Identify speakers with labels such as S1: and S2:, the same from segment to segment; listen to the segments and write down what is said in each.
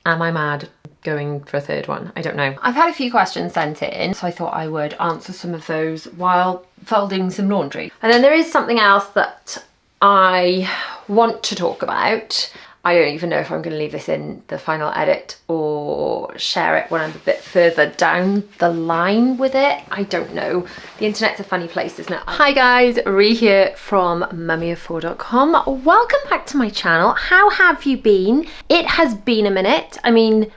S1: Am I mad going for a third one? I don't know. I've had a few questions sent in, so I thought I would answer some of those while folding some laundry. And then there is something else that I want to talk about. I don't even know if I'm going to leave this in the final edit or share it when I'm a bit further down the line with it. I don't know. The internet's a funny place, isn't it? Hi guys, Ree here from mummyof4.com. Welcome back to my channel. How have you been? It has been a minute. I mean,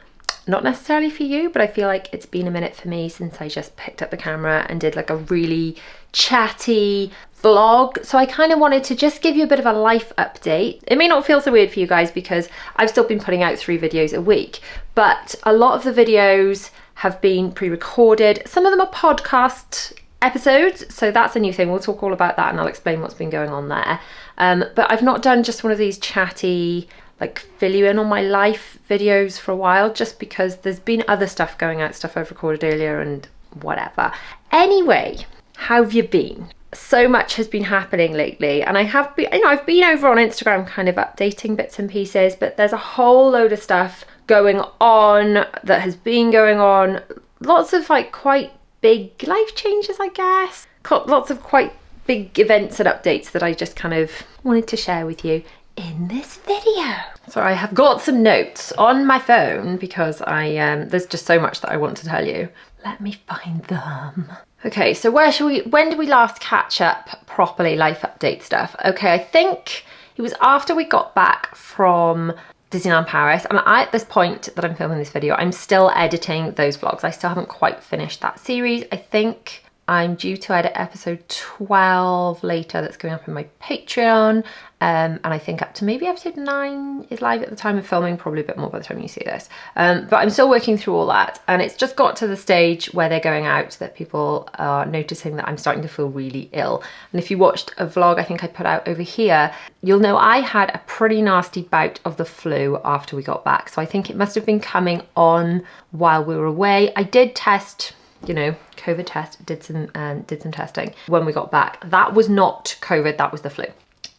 S1: not necessarily for you, but I feel like it's been a minute for me since I just picked up the camera and did like a really chatty vlog. So I kind of wanted to just give you a bit of a life update. It may not feel so weird for you guys because I've still been putting out 3 videos a week, but a lot of the videos have been pre-recorded. Some of them are podcast episodes, so that's a new thing. We'll talk all about that and I'll explain what's been going on there. But I've not done just one of these chatty, like fill you in on my life videos for a while, just because there's been other stuff going out, stuff I've recorded earlier and whatever. Anyway, how have you been? So much has been happening lately, and I have been, I've been over on Instagram kind of updating bits and pieces, but there's a whole load of stuff going on that has been going on. Lots of like quite big life changes, I guess. Lots of quite big events and updates that I just kind of wanted to share with you in this video. So I have got some notes on my phone because there's just so much that I want to tell you. Let me find them. Okay, so when did we last catch up properly, life update stuff? Okay, I think it was after we got back from Disneyland Paris. And at this point that I'm filming this video, I'm still editing those vlogs. I still haven't quite finished that series. I think I'm due to edit episode 12 later, that's going up in my Patreon. And I think up to maybe episode 9 is live at the time of filming, probably a bit more by the time you see this. But I'm still working through all that. And it's just got to the stage where they're going out that people are noticing that I'm starting to feel really ill. And if you watched a vlog I think I put out over here, you'll know I had a pretty nasty bout of the flu after we got back. So I think it must have been coming on while we were away. I did test, you know, COVID test, did some testing when we got back. That was not COVID, that was the flu.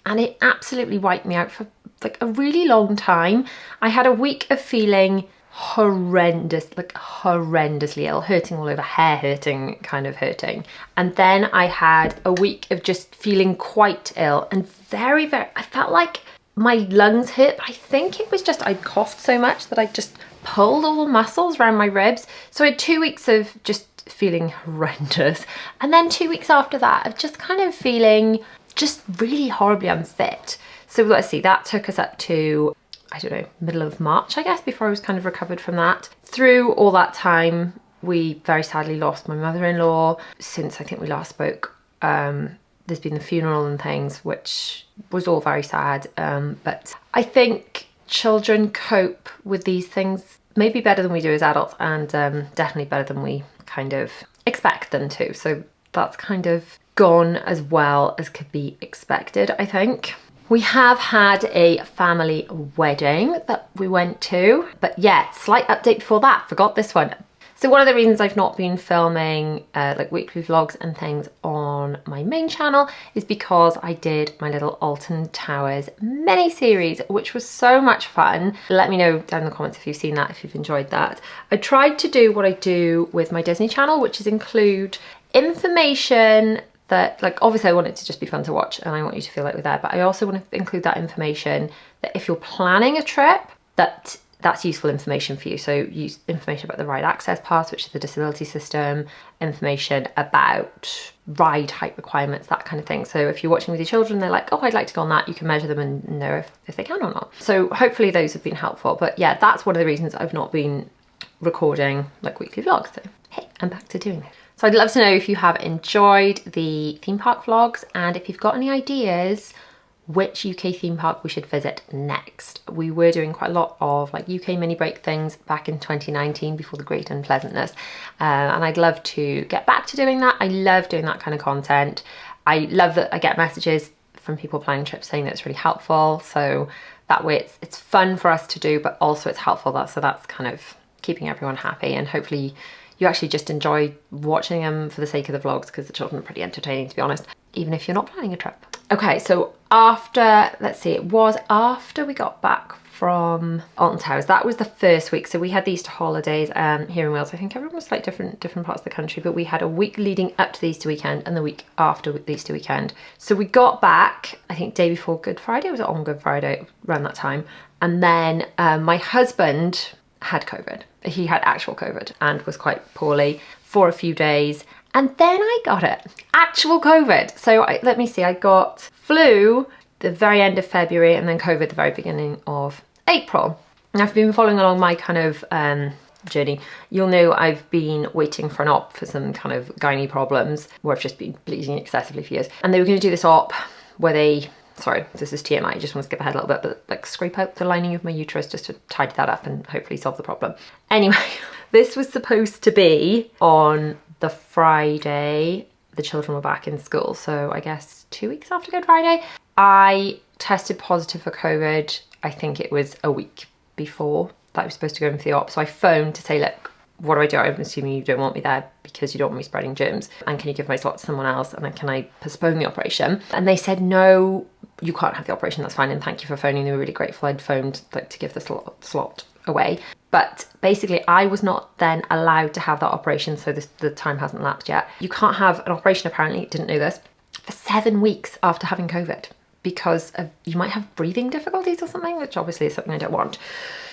S1: And it absolutely wiped me out for like a really long time. I had a week of feeling horrendous, like horrendously ill, hurting all over, hair hurting, kind of hurting. And then I had a week of just feeling quite ill and very, I felt like my lungs hurt. I think it was just I'd coughed so much that I just pulled all the muscles around my ribs. So I had 2 weeks of just feeling horrendous. And then 2 weeks after that of just kind of feeling just really horribly unfit. So let's see, that took us up to, I don't know, middle of March, I guess, before I was kind of recovered from that. Through all that time, we very sadly lost my mother-in-law. Since I think we last spoke, there's been the funeral and things, which was all very sad. But I think children cope with these things maybe better than we do as adults, and definitely better than we kind of expect them to. So that's kind of gone as well as could be expected, I think. We have had a family wedding that we went to, but yeah, slight update before that, forgot this one. So one of the reasons I've not been filming like weekly vlogs and things on my main channel is because I did my little Alton Towers mini series, which was so much fun. Let me know down in the comments if you've seen that, if you've enjoyed that. I tried to do what I do with my Disney channel, which is include information that, like, obviously I want it to just be fun to watch and I want you to feel like we're there, but I also want to include that information that if you're planning a trip, that's useful information for you. So use information about the ride access pass, which is the disability system, information about ride height requirements, that kind of thing. So if you're watching with your children, they're like, oh, I'd like to go on that, you can measure them and know if they can or not. So hopefully those have been helpful. But yeah, that's one of the reasons I've not been recording like weekly vlogs. So hey, I'm back to doing this. So I'd love to know if you have enjoyed the theme park vlogs and if you've got any ideas which UK theme park we should visit next. We were doing quite a lot of like UK mini break things back in 2019 before the great unpleasantness, and I'd love to get back to doing that. I love doing that kind of content. I love that I get messages from people planning trips saying that it's really helpful, so that way it's fun for us to do, but also it's helpful. So that's kind of keeping everyone happy, and hopefully you actually just enjoy watching them for the sake of the vlogs, because the children are pretty entertaining, to be honest, even if you're not planning a trip. Okay, so after, let's see, it was after we got back from Alton Towers. That was the first week. So we had the Easter holidays here in Wales. I think everyone was like different parts of the country, but we had a week leading up to the Easter weekend and the week after the Easter weekend. So we got back, I think day before Good Friday, was it on Good Friday, around that time. And then my husband had COVID. He had actual COVID and was quite poorly for a few days. And then I got it, actual COVID. So let me see, I got flu the very end of February and then COVID the very beginning of April. And I've been following along my kind of journey. You'll know I've been waiting for an op for some kind of gynae problems where I've just been bleeding excessively for years. And they were going to do this op where they, sorry, this is TMI, I just want to skip ahead a little bit, but like scrape out the lining of my uterus just to tidy that up and hopefully solve the problem. Anyway, this was supposed to be on the Friday the children were back in school. So I guess 2 weeks after Good Friday, I tested positive for COVID. I think it was a week before that I was supposed to go in for the op. So I phoned to say, look, what do I do? I'm assuming you don't want me there because you don't want me spreading germs. And can you give my slot to someone else? And then can I postpone the operation? And they said, no, you can't have the operation. That's fine. And thank you for phoning. They were really grateful I'd phoned to give the slot away. But basically, I was not then allowed to have that operation. So the time hasn't lapsed yet. You can't have an operation, apparently, didn't know this, for 7 weeks after having COVID because you might have breathing difficulties or something, which obviously is something I don't want.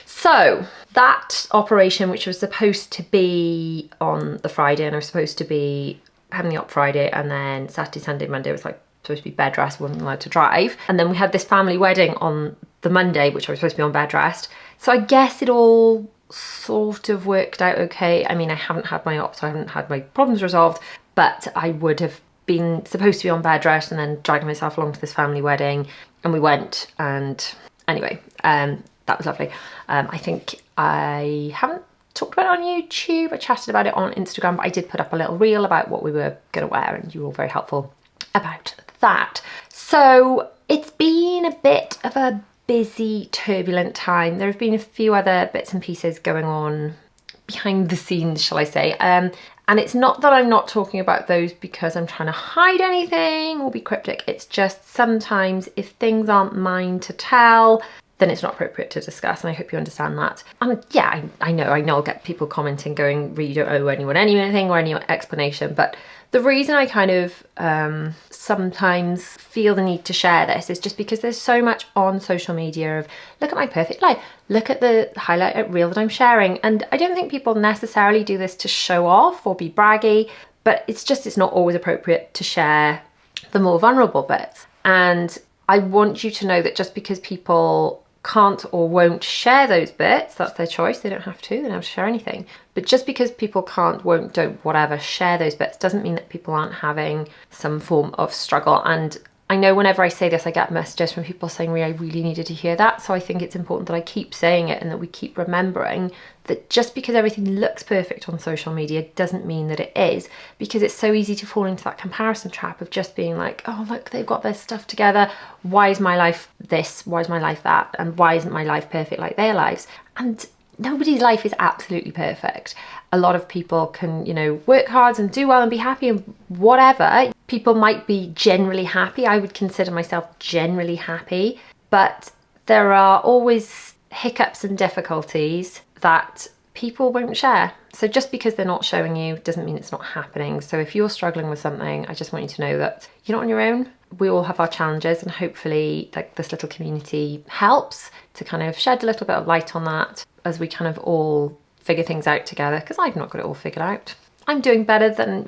S1: So that operation, which was supposed to be on the Friday, and I was supposed to be having the op Friday, and then Saturday, Sunday, Monday was like supposed to be bed rest, wasn't allowed to drive. And then we had this family wedding on the Monday, which I was supposed to be on bed rest. So I guess it all sort of worked out okay. I mean, I haven't had my op, so I haven't had my problems resolved, but I would have been supposed to be on bed rest and then dragging myself along to this family wedding. And we went, and anyway, that was lovely. I think I haven't talked about it on YouTube. I chatted about it on Instagram, but I did put up a little reel about what we were going to wear, and you were all very helpful about that. So it's been a bit of a busy, turbulent time. There have been a few other bits and pieces going on behind the scenes, shall I say. And it's not that I'm not talking about those because I'm trying to hide anything or be cryptic. It's just sometimes if things aren't mine to tell, then it's not appropriate to discuss, and I hope you understand that. And yeah, I know I'll get people commenting going, really don't owe anyone anything or any explanation, but the reason I kind of sometimes feel the need to share this is just because there's so much on social media of, look at my perfect life, look at the highlight reel that I'm sharing. And I don't think people necessarily do this to show off or be braggy, but it's not always appropriate to share the more vulnerable bits. And I want you to know that just because people can't or won't share those bits, that's their choice. They don't have to share anything. But just because people can't, won't, don't, whatever, share those bits doesn't mean that people aren't having some form of struggle. And I know whenever I say this, I get messages from people saying, I really needed to hear that. So I think it's important that I keep saying it and that we keep remembering that just because everything looks perfect on social media doesn't mean that it is, because it's so easy to fall into that comparison trap of just being like, oh, look, they've got their stuff together. Why is my life this? Why is my life that? And why isn't my life perfect like their lives? And nobody's life is absolutely perfect. A lot of people can, work hard and do well and be happy and whatever. People might be generally happy. I would consider myself generally happy, but there are always hiccups and difficulties that people won't share. So just because they're not showing you doesn't mean it's not happening. So if you're struggling with something, I just want you to know that you're not on your own. We all have our challenges, and hopefully this little community helps to kind of shed a little bit of light on that as we kind of all figure things out together, because I've not got it all figured out. I'm doing better than,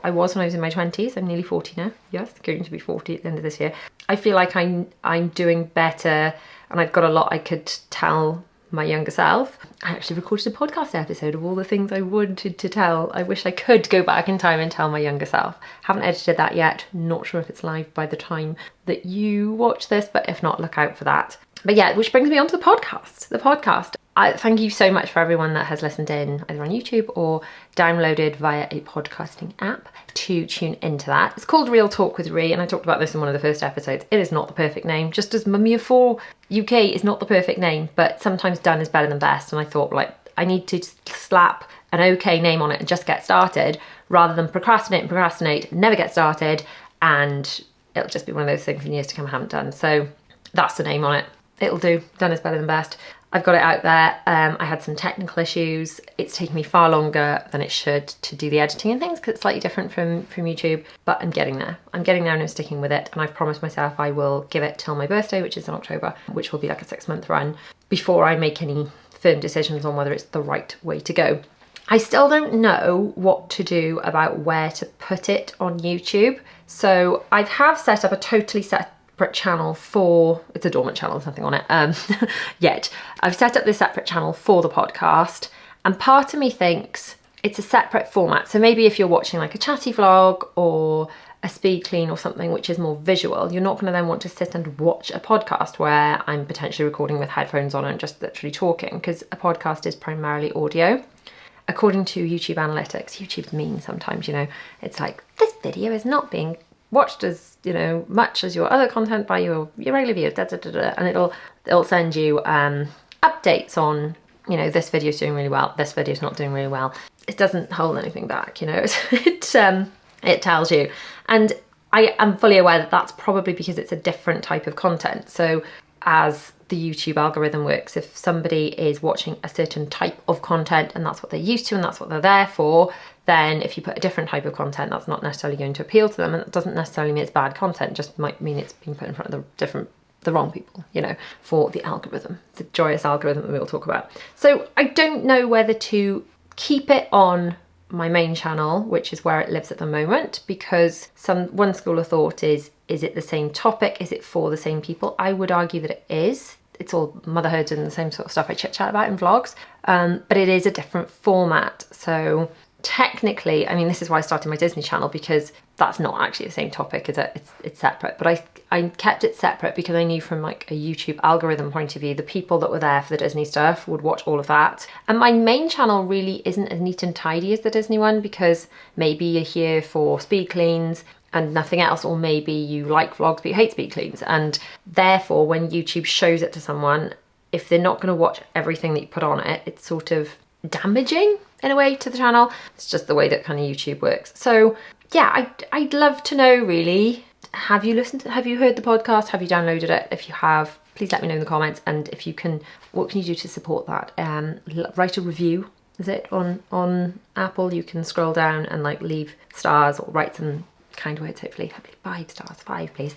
S1: I was when I was in my 20s. I'm nearly 40 now. Yes, going to be 40 at the end of this year. I feel like I'm doing better, and I've got a lot I could tell my younger self. I actually recorded a podcast episode of all the things I wanted to tell. I wish I could go back in time and tell my younger self. Haven't edited that yet. Not sure if it's live by the time that you watch this, but if not, look out for that. But yeah, which brings me on to the podcast. I thank you so much for everyone that has listened in either on YouTube or downloaded via a podcasting app to tune into that. It's called Real Talk with Ree, and I talked about this in one of the first episodes. It is not the perfect name, just as Mummy of Four UK is not the perfect name, but sometimes done is better than best. And I thought, I need to slap an okay name on it and just get started, rather than procrastinate, never get started, and it'll just be one of those things in years to come I haven't done. So that's the name on it. It'll do. Done is better than best. I've got it out there. I had some technical issues. It's taken me far longer than it should to do the editing and things because it's slightly different from YouTube, but I'm getting there. I'm getting there and I'm sticking with it. And I've promised myself I will give it till my birthday, which is in October, which will be like a 6-month run before I make any firm decisions on whether it's the right way to go. I still don't know what to do about where to put it on YouTube. So I have set up a totally separate channel for, it's a dormant channel, there's nothing on it yet. I've set up this separate channel for the podcast, and part of me thinks it's a separate format. So maybe if you're watching like a chatty vlog or a speed clean or something which is more visual, you're not going to then want to sit and watch a podcast where I'm potentially recording with headphones on and just literally talking, because a podcast is primarily audio. According to YouTube analytics, YouTube's mean sometimes, you know, it's like, this video is not being watched as, you know, much as your other content by your regular viewers, and it'll send you updates on, you know, this video's doing really well, this video's not doing really well. It doesn't hold anything back, you know. It tells you, and I am fully aware that that's probably because it's a different type of content. So as the YouTube algorithm works, if somebody is watching a certain type of content and that's what they're used to and that's what they're there for, then if you put a different type of content, that's not necessarily going to appeal to them, and it doesn't necessarily mean it's bad content, it just might mean it's being put in front of the wrong people, you know, for the algorithm, the joyous algorithm that we'll talk about. So I don't know whether to keep it on my main channel, which is where it lives at the moment, because one school of thought is it the same topic? Is it for the same people? I would argue that it is. It's all motherhood and the same sort of stuff I chit-chat about in vlogs, but it is a different format. So technically, I mean, this is why I started my Disney channel, because that's not actually the same topic, is it? It's separate, but I kept it separate because I knew from like a YouTube algorithm point of view, the people that were there for the Disney stuff would watch all of that. And my main channel really isn't as neat and tidy as the Disney one, because maybe you're here for speed cleans and nothing else, or maybe you like vlogs but you hate speed cleans, and therefore when YouTube shows it to someone, if they're not going to watch everything that you put on it, it's sort of damaging in a way to the channel. It's just the way that kind of YouTube works. So yeah, I'd love to know really, have you heard the podcast? Have you downloaded it? If you have, please let me know in the comments. And if you can, what can you do to support that? Write a review. Is it on Apple? You can scroll down and like leave stars or write some kind words, hopefully 5 stars, 5 please.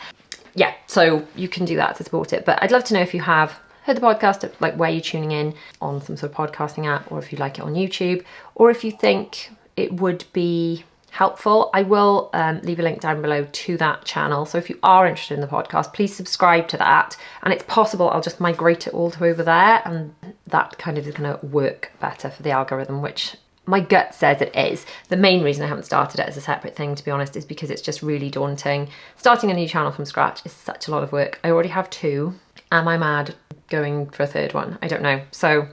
S1: Yeah, so you can do that to support it. But I'd love to know if you have heard the podcast, like where you're tuning in on some sort of podcasting app, or if you like it on YouTube, or if you think it would be helpful. I will leave a link down below to that channel. So if you are interested in the podcast, please subscribe to that. And it's possible I'll just migrate it all to over there, and that kind of is going to work better for the algorithm, which my gut says it is. The main reason I haven't started it as a separate thing, to be honest, is because it's just really daunting. Starting a new channel from scratch is such a lot of work. I already have 2. Am I mad going for a 3rd one? I don't know. So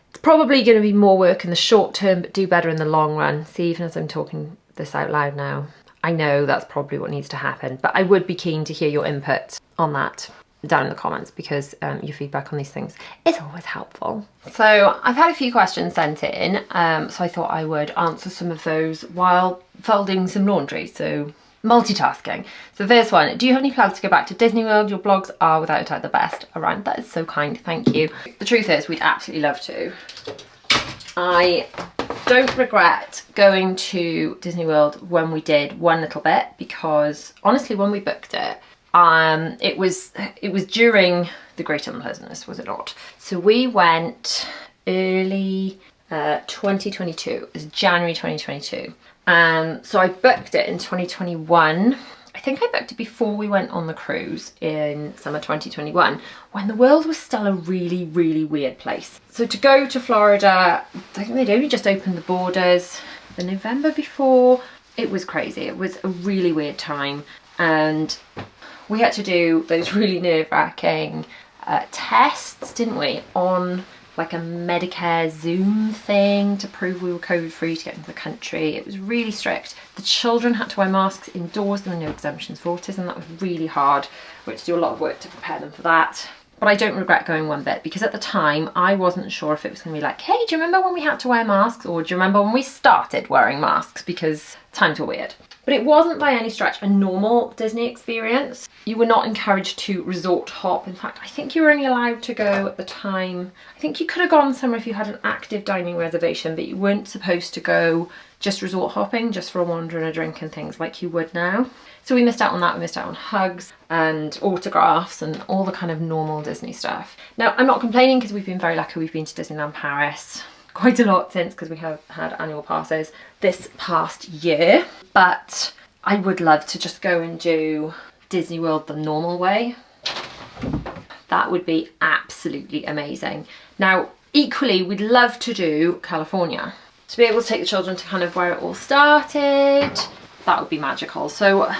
S1: it's probably going to be more work in the short term, but do better in the long run. See, even as I'm talking this out loud now, I know that's probably what needs to happen, but I would be keen to hear your input on that down in the comments, because your feedback on these things is always helpful. So I've had a few questions sent in, so I thought I would answer some of those while folding some laundry, so multitasking. So the first one, do you have any plans to go back to Disney World? Your blogs are without a doubt the best around. That is so kind, thank you. The truth is, we'd absolutely love to. I don't regret going to Disney World when we did one little bit, because honestly, when we booked it, it was during the Great Unpleasantness, was it not? So we went early 2022. It was January 2022. So I booked it in 2021. I think I booked it before we went on the cruise in summer 2021, when the world was still a really, really weird place. So to go to Florida, I think they'd only just opened the borders the November before. It was crazy. It was a really weird time. And we had to do those really nerve-wracking tests, didn't we, on like a Medicare Zoom thing to prove we were COVID-free to get into the country. It was really strict. The children had to wear masks indoors. There were no exemptions for autism. That was really hard. We had to do a lot of work to prepare them for that. but I don't regret going one bit, because at the time I wasn't sure if it was going to be like, hey, do you remember when we had to wear masks, or do you remember when we started wearing masks, because times were weird. But it wasn't by any stretch a normal Disney experience. You were not encouraged to resort hop. In fact, I think you were only allowed to go at the time. I think you could have gone somewhere if you had an active dining reservation, but you weren't supposed to go just resort hopping, just for a wander and a drink and things like you would now. So we missed out on that. We missed out on hugs and autographs and all the kind of normal Disney stuff. Now, I'm not complaining, because we've been very lucky. We've been to Disneyland Paris quite a lot since, because we have had annual passes this past year. But I would love to just go and do Disney World the normal way. That would be absolutely amazing. Now, equally, we'd love to do California. To be able to take the children to kind of where it all started, that would be magical. So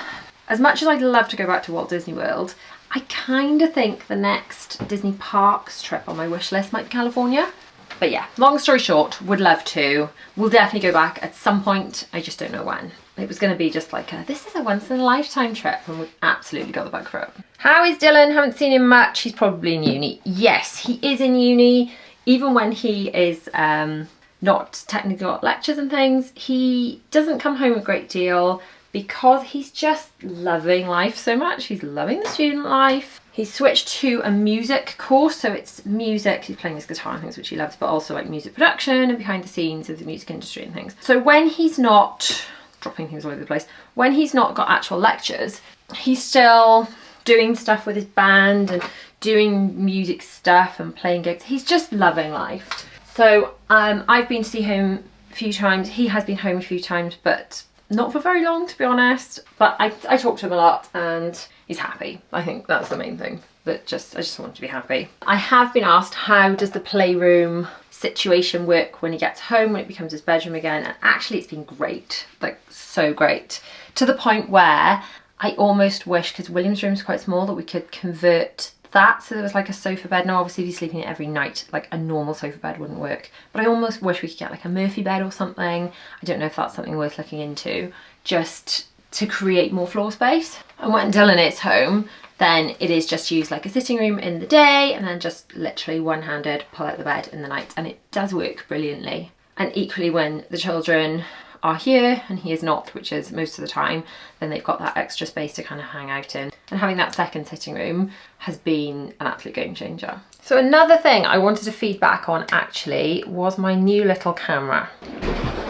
S1: as much as I'd love to go back to Walt Disney World, I kind of think the next Disney Parks trip on my wish list might be California. But yeah, long story short, would love to. We'll definitely go back at some point. I just don't know when. It was going to be just like, this is a once in a lifetime trip, and we absolutely got the bug for it. How is Dylan? Haven't seen him much. He's probably in uni. Yes, he is in uni. Even when he is not technically got lectures and things, he doesn't come home a great deal, because he's just loving life so much. He's loving the student life. He's switched to a music course, so it's music. He's playing his guitar and things, which he loves, but also like music production and behind the scenes of the music industry and things. So when he's not dropping things all over the place, when he's not got actual lectures, he's still doing stuff with his band and doing music stuff and playing gigs. He's just loving life. So I've been to see him a few times. He has been home a few times, but not for very long, to be honest. But I talk to him a lot, and he's happy. I think that's the main thing. That I just want him to be happy. I have been asked, how does the playroom situation work when he gets home, when it becomes his bedroom again? And actually it's been great, like so great, to the point where I almost wish, because William's room is quite small, that we could convert that so there was like a sofa bed. Now obviously if he's sleeping every night, like a normal sofa bed wouldn't work, but I almost wish we could get like a Murphy bed or something. I don't know if that's something worth looking into, just to create more floor space. And when Dylan is home, then it is just used like a sitting room in the day, and then just literally one-handed pull out the bed in the night, and it does work brilliantly. And equally when the children are here and he is not, which is most of the time, then they've got that extra space to kind of hang out in. And having that second sitting room has been an absolute game changer. So another thing I wanted to feedback on actually was my new little camera.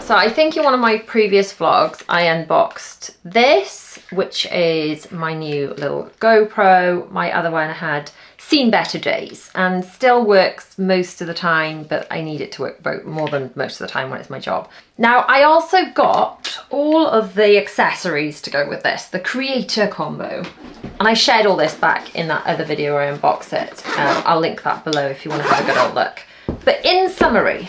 S1: So I think in one of my previous vlogs I unboxed this, which is my new little GoPro. My other one had seen better days and still works most of the time, but I need it to work more than most of the time when it's my job. Now I also got all of the accessories to go with this, the creator combo. And I shared all this back in that other video where I unboxed it. I'll link that below if you want to have a good old look. But in summary,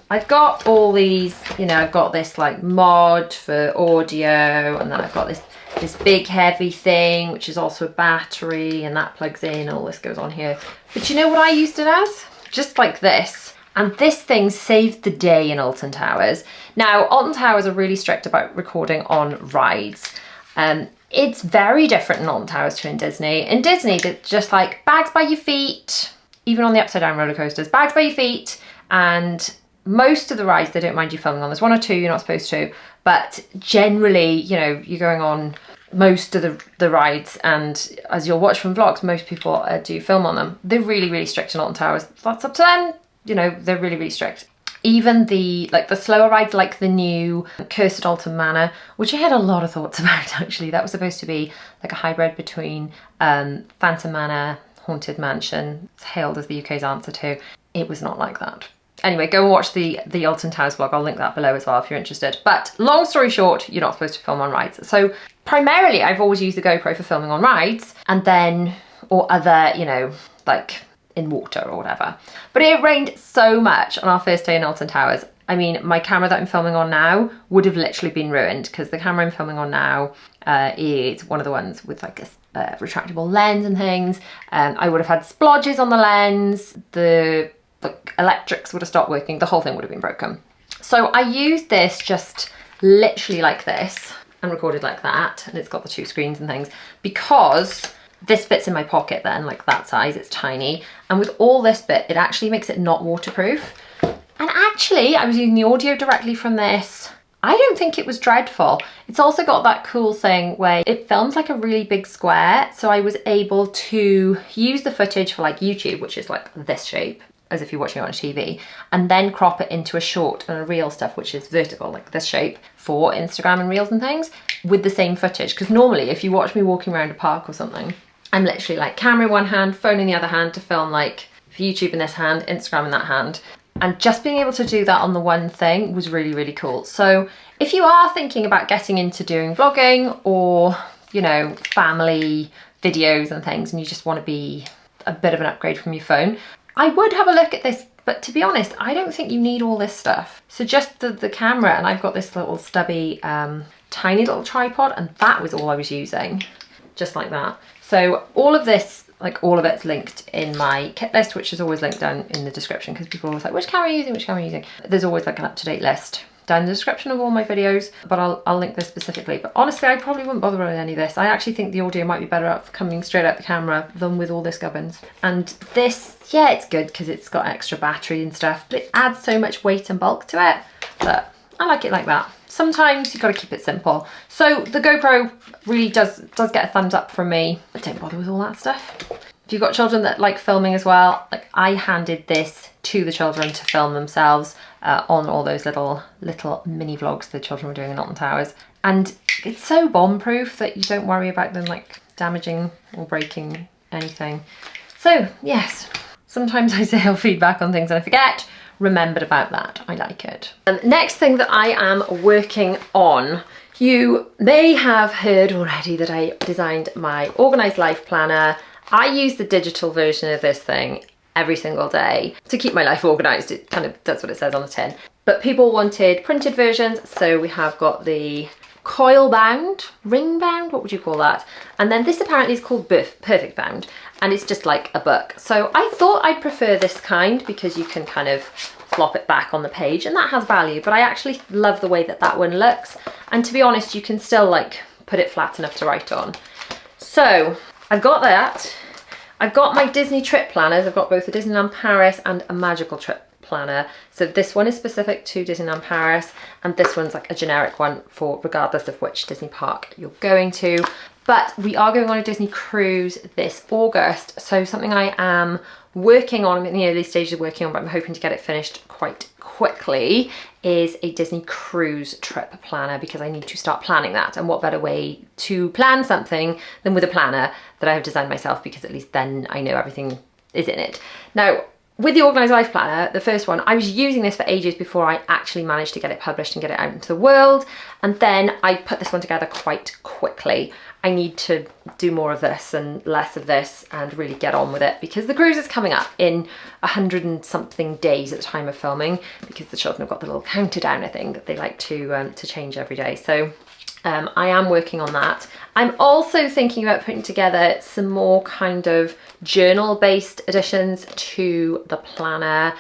S1: I've got all these, you know, I've got this like mod for audio, and then I've got this big heavy thing, which is also a battery, and that plugs in, all this goes on here. But you know what I used it as? Just like this. And this thing saved the day in Alton Towers. Now, Alton Towers are really strict about recording on rides. It's very different in Alton Towers to in Disney. In Disney, they're just like bags by your feet, even on the upside down roller coasters, bags by your feet, and most of the rides they don't mind you filming on. There's one or two you're not supposed to, but generally, you know, you're going on most of the rides, and as you'll watch from vlogs, most people do film on them. They're really, really strict in Alton Towers. That's up to them. You know, they're really, really strict. Even the slower rides, like the new Cursed Alton Manor, which I had a lot of thoughts about actually. That was supposed to be like a hybrid between Phantom Manor, Haunted Mansion. It's hailed as the UK's answer to. It was not like that. Anyway, go and watch the Alton Towers vlog. I'll link that below as well if you're interested. But long story short, you're not supposed to film on rides. So primarily I've always used the GoPro for filming on rides, and then, or other, you know, like in water or whatever. But it rained so much on our first day in Alton Towers. I mean, my camera that I'm filming on now would have literally been ruined, because the camera I'm filming on now is one of the ones with like a retractable lens and things. I would have had splodges on the lens, the electrics would have stopped working, the whole thing would have been broken. So I used this just literally like this and recorded like that, and it's got the two screens and things, because This fits in my pocket then, like that size, it's tiny. And with all this bit, it actually makes it not waterproof. And actually, I was using the audio directly from this. I don't think it was dreadful. It's also got that cool thing where it films like a really big square. So I was able to use the footage for like YouTube, which is like this shape, as if you're watching it on TV, and then crop it into a short and a reel stuff, which is vertical, like this shape, for Instagram and reels and things, with the same footage. Because normally if you watch me walking around a park or something, I'm literally like camera in one hand, phone in the other hand to film like for YouTube in this hand, Instagram in that hand. And just being able to do that on the one thing was really, really cool. So if you are thinking about getting into doing vlogging or, you know, family videos and things, and you just want to be a bit of an upgrade from your phone, I would have a look at this. But to be honest, I don't think you need all this stuff. So just the camera, and I've got this little stubby, tiny little tripod, and that was all I was using, just like that. So all of this, like all of it's linked in my kit list, which is always linked down in the description, because people are always like, which camera are you using, which camera are you using? There's always like an up-to-date list down in the description of all my videos, but I'll link this specifically. But honestly, I probably wouldn't bother with any of this. I actually think the audio might be better up coming straight out the camera than with all this gubbins. And this, yeah, it's good because it's got extra battery and stuff, but it adds so much weight and bulk to it that I like it like that. Sometimes you've got to keep it simple. So the GoPro really does get a thumbs up from me, but don't bother with all that stuff. If you've got children that like filming as well, like I handed this to the children to film themselves on all those little mini vlogs the children were doing in Alton Towers. And it's so bomb proof that you don't worry about them like damaging or breaking anything. So yes, sometimes I say I'll feedback on things and I forget. Remembered about that. I like it. Next thing that I am working on, you may have heard already that I designed my organised life planner. I use the digital version of this thing every single day to keep my life organised. It kind of does what it says on the tin. But people wanted printed versions, so we have got the coil bound, ring bound, what would you call that? And then this apparently is called perfect bound, and it's just like a book. So I thought I'd prefer this kind because you can kind of flop it back on the page, and that has value, but I actually love the way that that one looks. And to be honest, you can still like put it flat enough to write on. So I've got that. I've got my Disney trip planners. I've got both a Disneyland Paris and a magical trip planner. So this one is specific to Disneyland Paris, and this one's like a generic one for regardless of which Disney park you're going to. But we are going on a Disney cruise this August, so something I am working on, I'm in the early stages of working on, but I'm hoping to get it finished quite quickly, is a Disney cruise trip planner, because I need to start planning that. And what better way to plan something than with a planner that I have designed myself, because at least then I know everything is in it. Now, with the Organised Life Planner, the first one, I was using this for ages before I actually managed to get it published and get it out into the world. And then I put this one together quite quickly. I need to do more of this and less of this and really get on with it, because the cruise is coming up in 100 and something days at the time of filming, because the children have got the little counter downer thing that they like to change every day. So I am working on that. I'm also thinking about putting together some more kind of journal-based additions to the planner,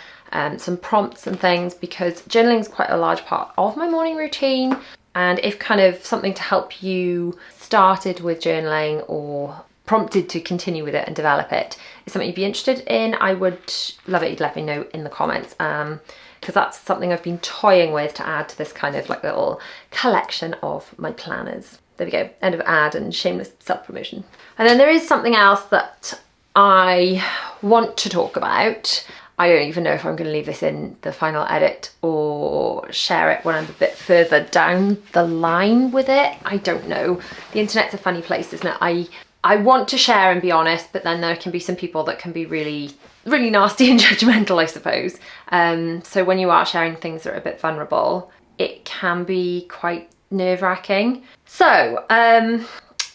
S1: some prompts and things, because journaling is quite a large part of my morning routine. And if kind of something to help you started with journaling or prompted to continue with it and develop it is something you'd be interested in, I would love it. You'd let me know in the comments, because that's something I've been toying with to add to this kind of like little collection of my planners. There we go, end of ad and shameless self-promotion. And then there is something else that I want to talk about. I don't even know if I'm going to leave this in the final edit or share it when I'm a bit further down the line with it. I don't know. The internet's a funny place, isn't it? I want to share and be honest, but then there can be some people that can be really, really nasty and judgmental, I suppose. So when you are sharing things that are a bit vulnerable, it can be quite nerve-wracking. So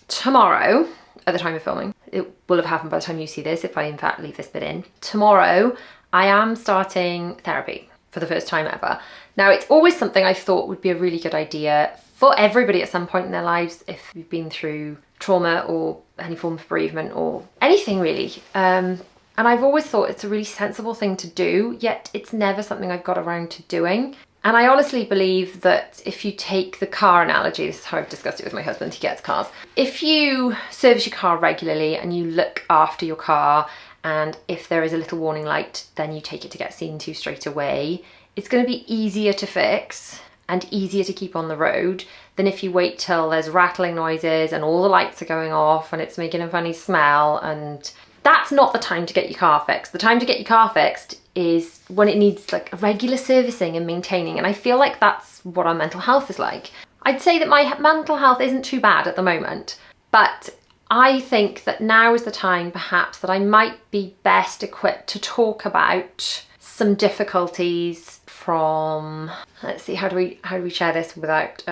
S1: tomorrow, at the time of filming, it will have happened by the time you see this, if I in fact leave this bit in. Tomorrow, I am starting therapy for the first time ever. Now, it's always something I thought would be a really good idea for everybody at some point in their lives, if you've been through trauma or any form of bereavement or anything really. And I've always thought it's a really sensible thing to do, yet it's never something I've got around to doing. And I honestly believe that if you take the car analogy, this is how I've discussed it with my husband, he gets cars. If you service your car regularly and you look after your car, and if there is a little warning light, then you take it to get seen to straight away, it's going to be easier to fix and easier to keep on the road than if you wait till there's rattling noises and all the lights are going off and it's making a funny smell. And that's not the time to get your car fixed. The time to get your car fixed is when it needs like a regular servicing and maintaining. And I feel like that's what our mental health is like. I'd say that my mental health isn't too bad at the moment, but I think that now is the time perhaps that I might be best equipped to talk about some difficulties from, let's see, how do we share this without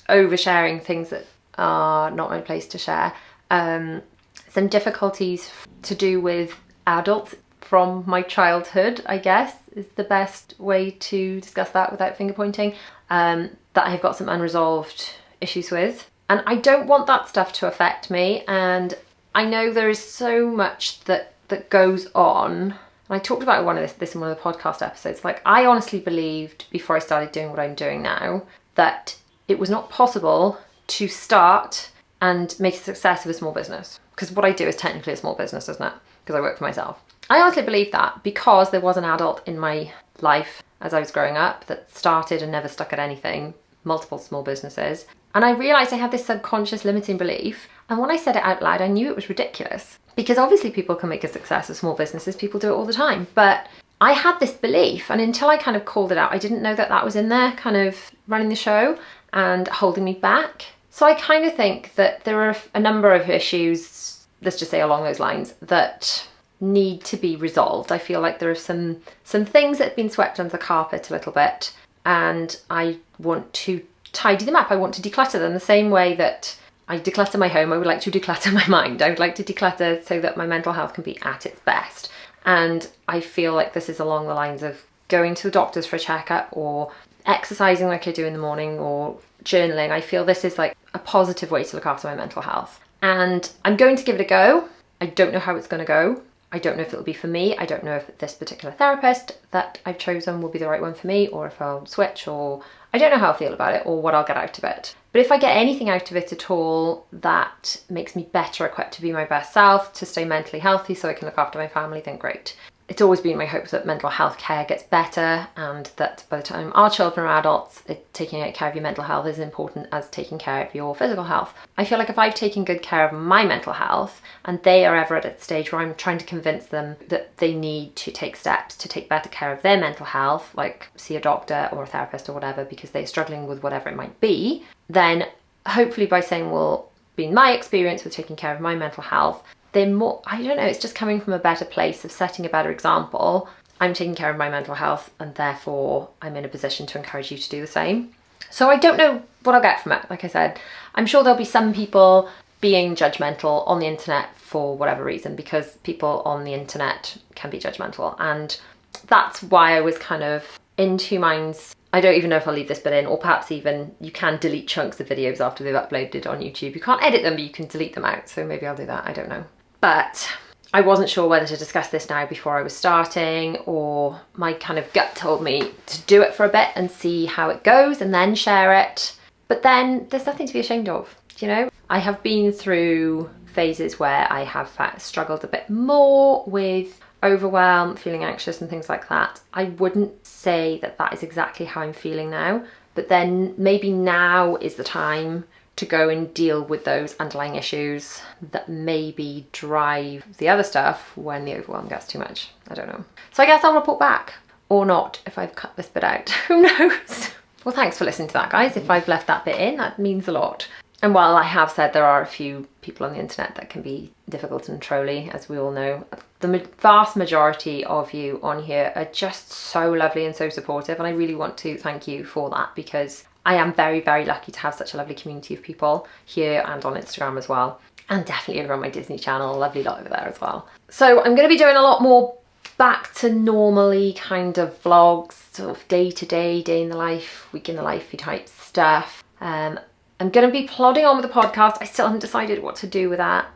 S1: oversharing things that are not my place to share. Some difficulties to do with adults from my childhood, I guess, is the best way to discuss that without finger pointing, that I've got some unresolved issues with. And I don't want that stuff to affect me. And I know there is so much that goes on. And I talked about this in one of the podcast episodes. Like, I honestly believed before I started doing what I'm doing now that it was not possible to start and make a success of a small business. Because what I do is technically a small business, isn't it? Because I work for myself. I honestly believe that because there was an adult in my life as I was growing up that started and never stuck at anything, multiple small businesses. And I realised I had this subconscious limiting belief. And when I said it out loud, I knew it was ridiculous. Because obviously people can make a success of small businesses. People do it all the time. But I had this belief, and until I kind of called it out, I didn't know that that was in there kind of running the show and holding me back. So I kind of think that there are a number of issues, let's just say along those lines, that need to be resolved. I feel like there are some things that have been swept under the carpet a little bit, and I want to tidy them up. I want to declutter them the same way that I declutter my home. I would like to declutter my mind. I would like to declutter so that my mental health can be at its best. And I feel like this is along the lines of going to the doctors for a checkup or exercising like I do in the morning or journaling. I feel this is like a positive way to look after my mental health. And I'm going to give it a go. I don't know how it's going to go. I don't know if it'll be for me. I don't know if this particular therapist that I've chosen will be the right one for me, or if I'll switch, or I don't know how I'll feel about it or what I'll get out of it. But if I get anything out of it at all that makes me better equipped to be my best self, to stay mentally healthy so I can look after my family, then great. It's always been my hope that mental health care gets better, and that by the time our children are adults, taking care of your mental health is as important as taking care of your physical health. I feel like if I've taken good care of my mental health and they are ever at a stage where I'm trying to convince them that they need to take steps to take better care of their mental health, like see a doctor or a therapist or whatever because they're struggling with whatever it might be, then hopefully by saying, well, being my experience with taking care of my mental health, they're more, I don't know, it's just coming from a better place of setting a better example. I'm taking care of my mental health and therefore I'm in a position to encourage you to do the same. So I don't know what I'll get from it. Like I said, I'm sure there'll be some people being judgmental on the internet for whatever reason, because people on the internet can be judgmental. And that's why I was kind of in two minds. I don't even know if I'll leave this bit in, or perhaps even you can delete chunks of videos after they've uploaded on YouTube. You can't edit them, but you can delete them out. So maybe I'll do that, I don't know. But I wasn't sure whether to discuss this now before I was starting, or my kind of gut told me to do it for a bit and see how it goes and then share it. But then there's nothing to be ashamed of, you know? I have been through phases where I have struggled a bit more with overwhelm, feeling anxious and things like that. I wouldn't say that that is exactly how I'm feeling now, but then maybe now is the time to go and deal with those underlying issues that maybe drive the other stuff when the overwhelm gets too much. I don't know. So I guess I'll report back, or not if I've cut this bit out. Who knows? Well, thanks for listening to that, guys. If I've left that bit in, that means a lot. And while I have said there are a few people on the internet that can be difficult and trolly, as we all know, the vast majority of you on here are just so lovely and so supportive. And I really want to thank you for that, because I am very, very lucky to have such a lovely community of people here and on Instagram as well. And definitely over on my Disney channel, lovely lot over there as well. So I'm going to be doing a lot more back to normally kind of vlogs, sort of day to day, day in the life, week in the lifey type stuff. I'm going to be plodding on with the podcast. I still haven't decided what to do with that,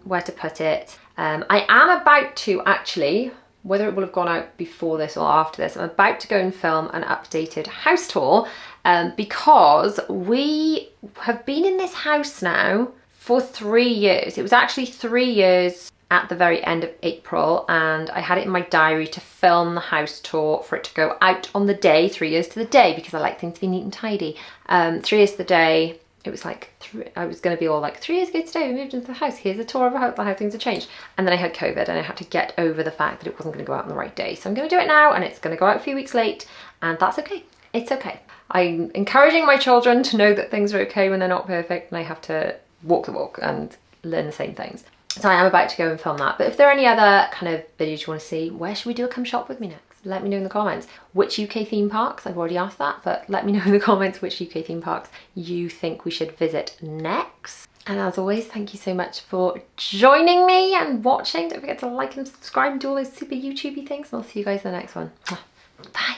S1: where to put it. I am about to actually whether it will have gone out before this or after this, I'm about to go and film an updated house tour because we have been in this house now for 3 years. It was actually 3 years at the very end of April, and I had it in my diary to film the house tour for it to go out on the day, 3 years to the day, because I like things to be neat and tidy. 3 years to the day. It was like, I was going to be all like, 3 years ago today we moved into the house, here's a tour of how things have changed. And then I had COVID and I had to get over the fact that it wasn't going to go out on the right day. So I'm going to do it now, and it's going to go out a few weeks late, and that's okay. It's okay. I'm encouraging my children to know that things are okay when they're not perfect, and I have to walk the walk and learn the same things. So I am about to go and film that. But if there are any other kind of videos you want to see, where should we do a come shop with me next? Let me know in the comments. Which UK theme parks? I've already asked that, but let me know in the comments which UK theme parks you think we should visit next. And as always, thank you so much for joining me and watching. Don't forget to like and subscribe and do all those super YouTubey things, and I'll see you guys in the next one. Bye.